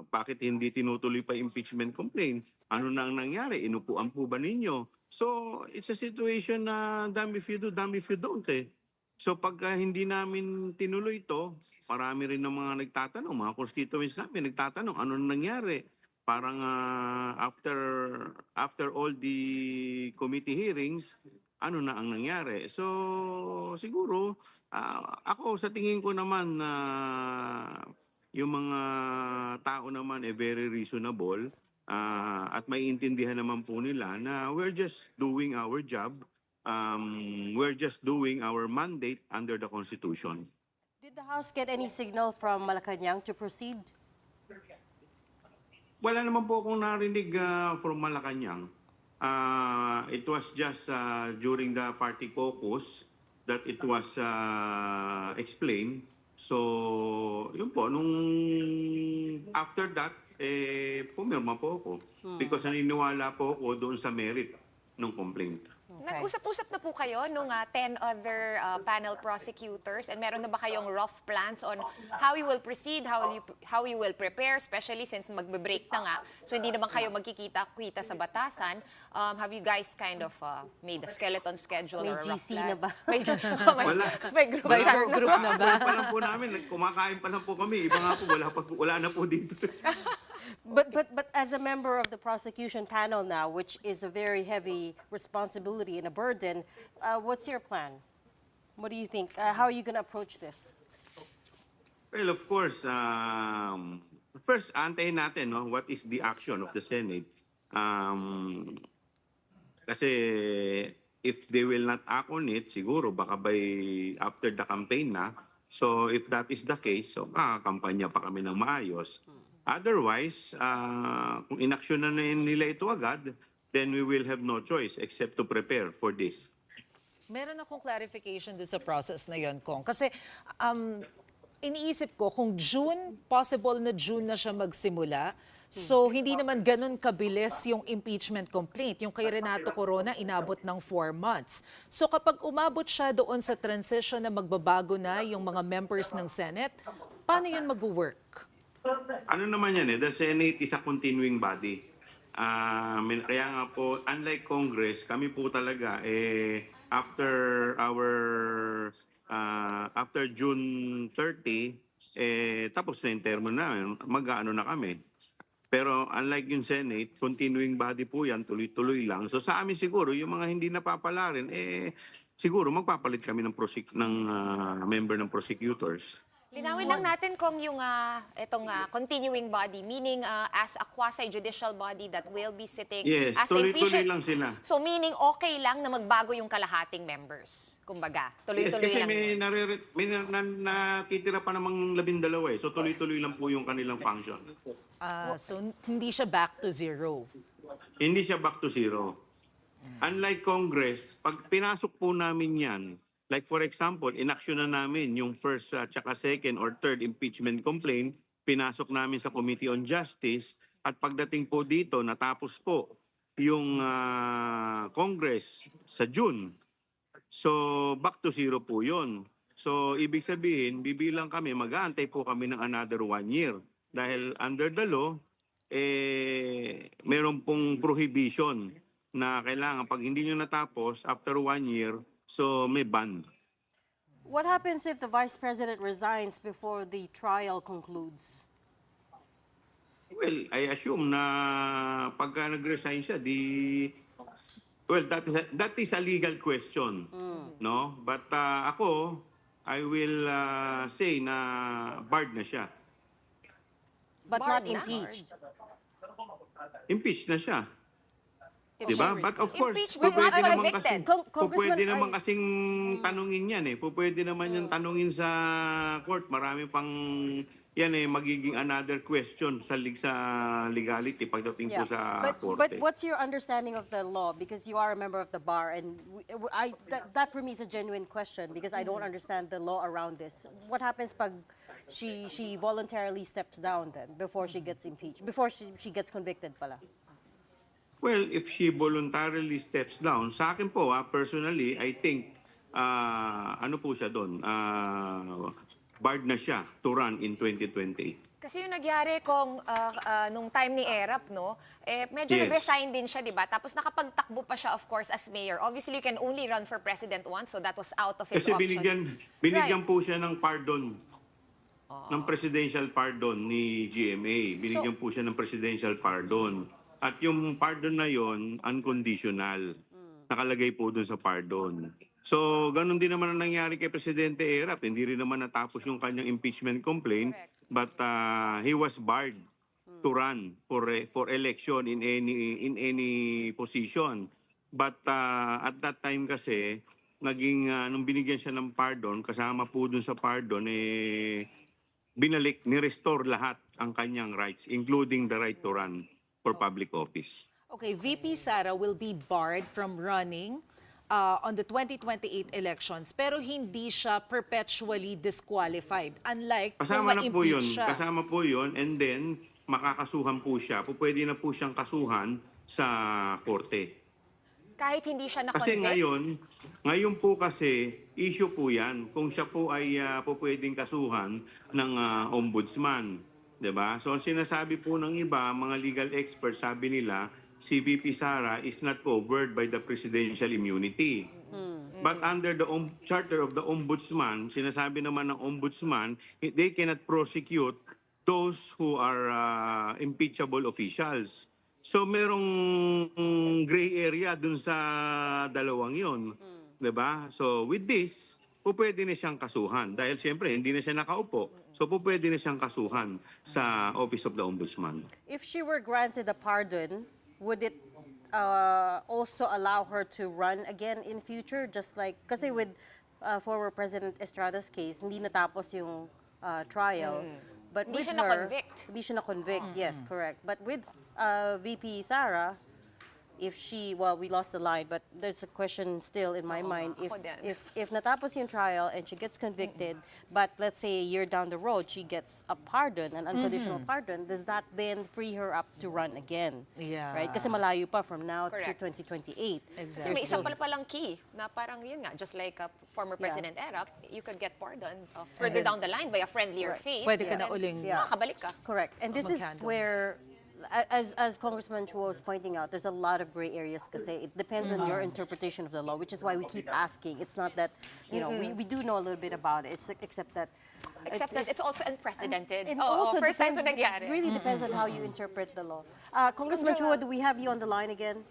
bakit hindi tinutuloy pa impeachment complaint? Ano na ang nangyari? Inupuan po ba ninyo? So, it's a situation na damn if you do, damn if you don't So, pagka hindi namin tinuloy ito, marami rin ng mga nagtatanong, mga constituents namin nagtatanong, ano na nangyari? Parang after all the committee hearings, ano na ang nangyari. So, siguro, ako sa tingin ko naman na yung mga tao naman very reasonable at maiintindihan naman po nila na we're just doing our job. We're just doing our mandate under the Constitution. Did the House get any signal from Malacanang to proceed? Wala naman po akong narinig from Malacanang. It was just during the party caucus that it was explained. So, yun po, nung after that, pumirma po ako. Because naniniwala po ako doon sa merit ng complaint. Okay. Nag-usap-usap na po kayo nung 10 other panel prosecutors and meron na ba kayong rough plans on how you will proceed, how you will prepare, especially since magbe-break na nga. So hindi naman kayo magkikita-kita sa batasan. Have you guys kind of made a skeleton schedule or a rough GC plan? na ba? May group na ba? Pa lang po namin, kumakain pa lang po kami. Iba nga po, wala na po dito. But as a member of the prosecution panel now, which is a very heavy responsibility and a burden, what's your plan? What do you think? How are you going to approach this? Well, of course, first, antayin natin what is the action of the Senate. Kasi if they will not act on it, siguro baka by after the campaign na. So if that is the case, so kampanya pa kami ng maayos. Otherwise, kung inaksyon na nila ito agad, then we will have no choice except to prepare for this. Meron akong clarification doon sa process na yon, Kong. Kasi iniisip ko, kung June, possible na June na siya magsimula, so hindi naman ganun kabilis yung impeachment complaint. Yung kay Renato Corona, inabot ng 4 months. So kapag umabot siya doon sa transition na magbabago na yung mga members ng Senate, Paano yun mag-work? Ano naman yan the Senate is a continuing body. Kaya nga po, unlike Congress, kami po talaga, after June 30, tapos na yung termo namin, mag-ano na kami. Pero unlike yung Senate, continuing body po yan, tuloy-tuloy lang. So sa amin siguro, yung mga hindi napapala rin, siguro magpapalit kami ng member ng prosecutors. Linawin lang natin kung yung continuing body, meaning as a quasi-judicial body that will be sitting Yes, as tuloy-tuloy impeachment. lang sila. So meaning okay lang na magbago yung kalahating members. Kumbaga, tuloy-tuloy Yes, kasi lang. may natitira pa namang 12 So tuloy-tuloy lang po yung kanilang function. So hindi siya back to zero. Hindi siya back to zero. Unlike Congress, pag pinasok po namin yan, like for example, inaksyon na namin yung first tsaka second or third impeachment complaint, pinasok namin sa Committee on Justice, at pagdating po dito, natapos po yung Congress sa June. So back to zero po yun. So ibig sabihin, bibilang kami, mag-aantay po kami ng another 1 year. Dahil under the law, meron pong prohibition na kailangan pag hindi nyo natapos after 1 year, so may ban. What happens if the Vice President resigns before the trial concludes? Well, I assume na pagka nag-resign siya, that is a legal question. No? But ako, I will say na barred na siya. But not impeached. Impeached na siya. Diba? But of course, Impeached but not convicted. pwede naman kasing tanungin yan pwede naman yung tanungin sa court. Marami pang yan magiging another question sa legality pagdating po sa korte. But what's your understanding of the law? Because you are a member of the bar, and that for me is a genuine question because I don't understand the law around this. What happens pag she voluntarily steps down then before she gets impeached, before she gets convicted pala? Well, if she voluntarily steps down, sa akin po, personally, I think, ano po siya doon, barred na siya to run in 2020. Kasi yung nagyari kung nung time ni Erap, no, medyo Yes. nag-resign din siya, di ba? Tapos nakapagtakbo pa siya, of course, as mayor. Obviously, you can only run for president once, so that was out of his Kasi option. binigyan po siya ng pardon, ng presidential pardon ni GMA. Binigyan po siya ng presidential pardon. At yung pardon na yon unconditional. Nakalagay po dun sa pardon. So, ganun din naman ang nangyari kay Presidente Erap. Hindi rin naman natapos yung kanyang impeachment complaint. Correct. But he was barred to run for election in any position. But at that time kasi, nung binigyan siya ng pardon, kasama po dun sa pardon, ni-restore lahat ang kanyang rights, including the right to run for public office. Okay, VP Sara will be barred from running on the 2028 elections, pero hindi siya perpetually disqualified. Unlike kung ma-impeach siya. Kasama po yun, and then makakasuhan po siya. Pwede na po siyang kasuhan sa korte. Kahit hindi siya na-convict? Kasi ngayon po kasi, issue po yan. Kung siya po ay pwedeng kasuhan ng ombudsman. Diba? So, sinasabi po ng iba, mga legal experts, sabi nila, si VP Sara is not covered by the presidential immunity. But under the charter of the ombudsman, sinasabi naman ng ombudsman, they cannot prosecute those who are impeachable officials. So, merong gray area dun sa dalawang yon, diba? So, with this, pwede na siyang kasuhan. Dahil siyempre, hindi na siya nakaupo. So, pwede na siyang kasuhan sa Office of the Ombudsman. If she were granted a pardon, would it also allow her to run again in future? Just like, kasi with former President Estrada's case, hindi natapos yung trial. But Hindi with siya her, na-convict. Hindi siya na-convict, yes, correct. But with VP Sara, if she, well, we lost the line, but there's a question still in my mind. ako din. If natapos yung trial and she gets convicted, but let's say a year down the road, she gets a pardon, an unconditional pardon, does that then free her up to run again? Yeah. Right? Kasi malayo pa from now Correct. to 2028. Kasi may isa palang key na parang yun nga, just like former President Erap, you could get pardoned further down the line by a friendlier face. Pwede ka na uling makakabalik ka. Correct. And this is where, as Congressman Chu was pointing out, there's a lot of gray areas kasi it depends on your interpretation of the law, which is why we keep asking. It's not that, you know, we do know a little bit about it, except that it's also unprecedented. It also first time depends, ito nangyari. it really depends on how you interpret the law. Congressman Chua, do we have you on the line again?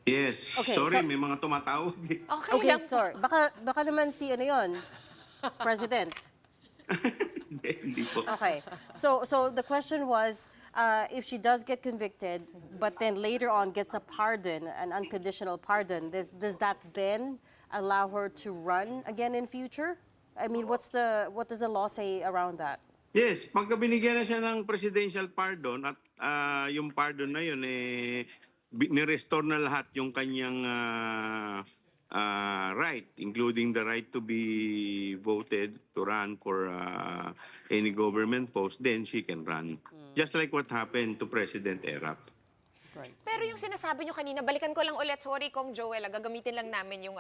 Yes. Okay, Sorry, so- may mga tumatawag eh. Okay, sorry. Baka naman si ano yun, President. Hindi po. Okay. So the question was, if she does get convicted, but then later on gets a pardon, an unconditional pardon, does that then allow her to run again in future? I mean, what does the law say around that? Yes, pagka binigyan na siya ng presidential pardon at yung pardon na yun, ni-restore na lahat yung kanyang right, including the right to be voted to run for any government post, then she can run. Just like what happened to President Erap. Pero yung sinasabi nyo kanina, balikan ko lang ulit, sorry Kong Joel, gagamitin lang namin yung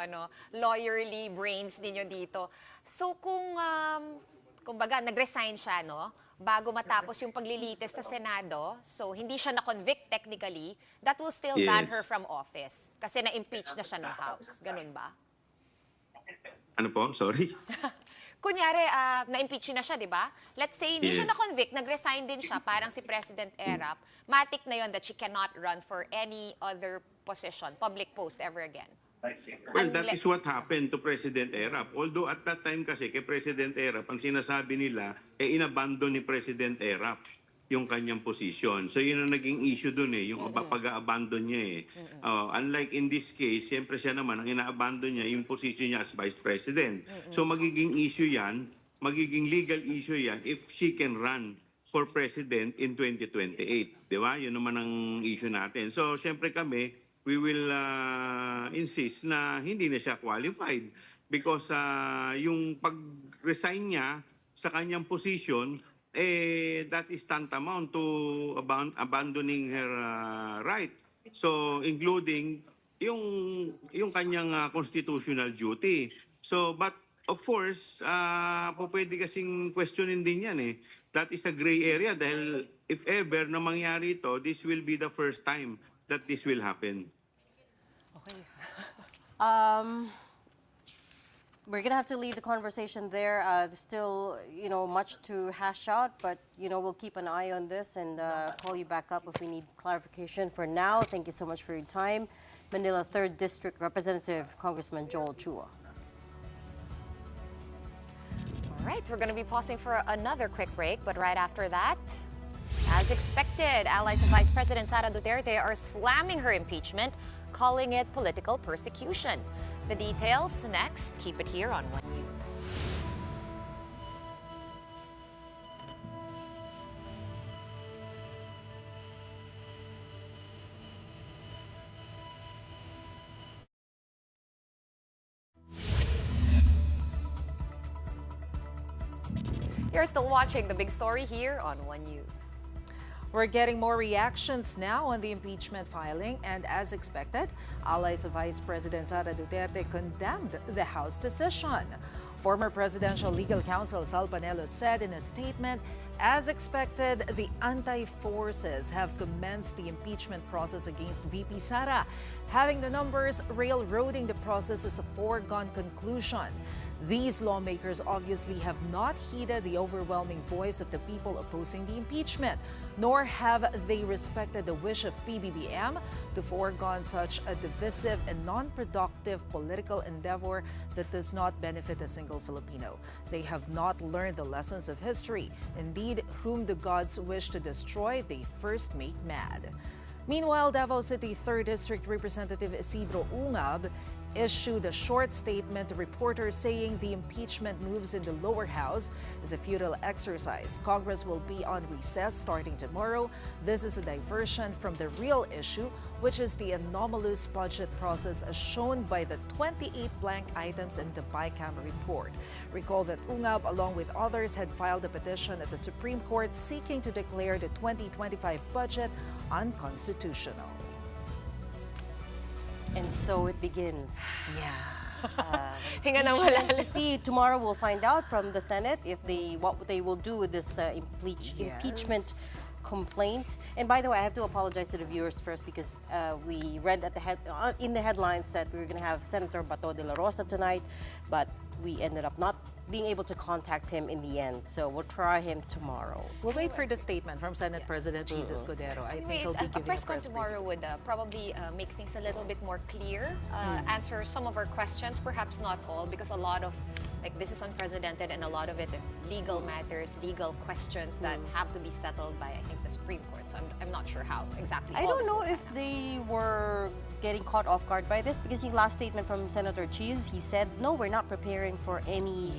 lawyerly brains ninyo dito. So kumbaga, nag-resign siya, no? Bago matapos yung paglilitis sa Senado, so hindi siya na-convict technically, that will still ban her from office. Kasi na-impeach na siya ng House. Ganun ba? Ano po? Sorry? Kunyari, na-impeach na siya, di ba? Let's say, hindi siya na-convict, nag-resign din siya, parang si President Erap. Matic na yon that she cannot run for any other position, public post ever again. Well, that is what happened to President Erap. Although at that time kasi kay President Erap, ang sinasabi nila, inabandon ni President Erap yung kanyang position. So yun ang naging issue dun yung pag-abandon niya Unlike in this case, siyempre siya naman, ang ina-abandon niya yung position niya as Vice President. So magiging issue yan, magiging legal issue yan if she can run for President in 2028. Di ba? Yun naman ang issue natin. So siyempre kami, we will insist na hindi na siya qualified because yung pag-resign niya sa kanyang position, that is tantamount to abandoning her right. So, including yung kanyang constitutional duty. So, but of course, pwede kasing questionin din yan That is a gray area dahil if ever na mangyari ito, this will be the first time that this will happen. Okay. We're going to have to leave the conversation there. There's still, much to hash out, but, we'll keep an eye on this and call you back up if we need clarification. For now, thank you so much for your time. Manila 3rd District Representative Congressman Joel Chua. All right, we're going to be pausing for another quick break, but right after that, as expected, allies of Vice President Sara Duterte are slamming her impeachment, calling it political persecution. The details next. Keep it here on One News. You're still watching The Big Story here on One News. We're getting more reactions now on the impeachment filing, and as expected, allies of Vice President Sara Duterte condemned the House decision. Former Presidential Legal Counsel Sal Panelo said in a statement, as expected, the anti-forces have commenced the impeachment process against VP Sara. Having the numbers railroading the process is a foregone conclusion. These lawmakers obviously have not heeded the overwhelming voice of the people opposing the impeachment, nor have they respected the wish of PBBM to foregone such a divisive and non-productive political endeavor that does not benefit a single Filipino. They have not learned the lessons of history. Indeed, whom the gods wish to destroy, they first make mad. Meanwhile, Davao City 3rd District Representative Isidro Ungab issued a short statement to reporters saying the impeachment moves in the lower house is a futile exercise. Congress will be on recess starting tomorrow. This is a diversion from the real issue, which is the anomalous budget process as shown by the 28 blank items in the bicameral report. Recall that UNGAB, along with others, had filed a petition at the Supreme Court seeking to declare the 2025 budget unconstitutional. And so it begins. Yeah. Hinga na Impeachment. malalim. To see, tomorrow we'll find out from the Senate if what they will do with this impeachment complaint. And by the way, I have to apologize to the viewers first because we read at in the headlines that we were going to have Senator Bato de la Rosa tonight, but we ended up not being able to contact him in the end. So we'll try him tomorrow. We'll wait for the statement from Senate President Jesus Escudero. I think he'll be giving a press con briefing. tomorrow would probably make things a little bit more clear, answer some of our questions, perhaps not all, because a lot of, like, this is unprecedented and a lot of it is legal matters, legal questions that have to be settled by, I think, the Supreme Court. So I'm not sure how exactly. I don't know if they were getting caught off guard by this because the last statement from Senator Cheese, he said, no, we're not preparing for any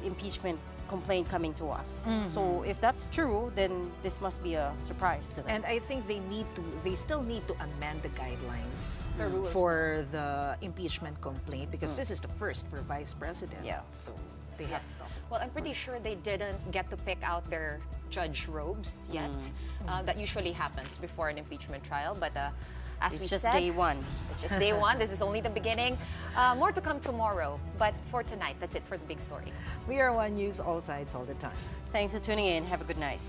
impeachment complaint coming to us. So if that's true, then this must be a surprise to them. And I think they still need to amend the guidelines The rules. for the impeachment complaint because this is the first for Vice President. Yeah. So they have to. Well, I'm pretty sure they didn't get to pick out their judge robes yet. That usually happens before an impeachment trial, but as It's we just said, day one. It's just day one. This is only the beginning. More to come tomorrow, but for tonight, that's it for the big story. We are One News, all sides, all the time. Thanks for tuning in. Have a good night.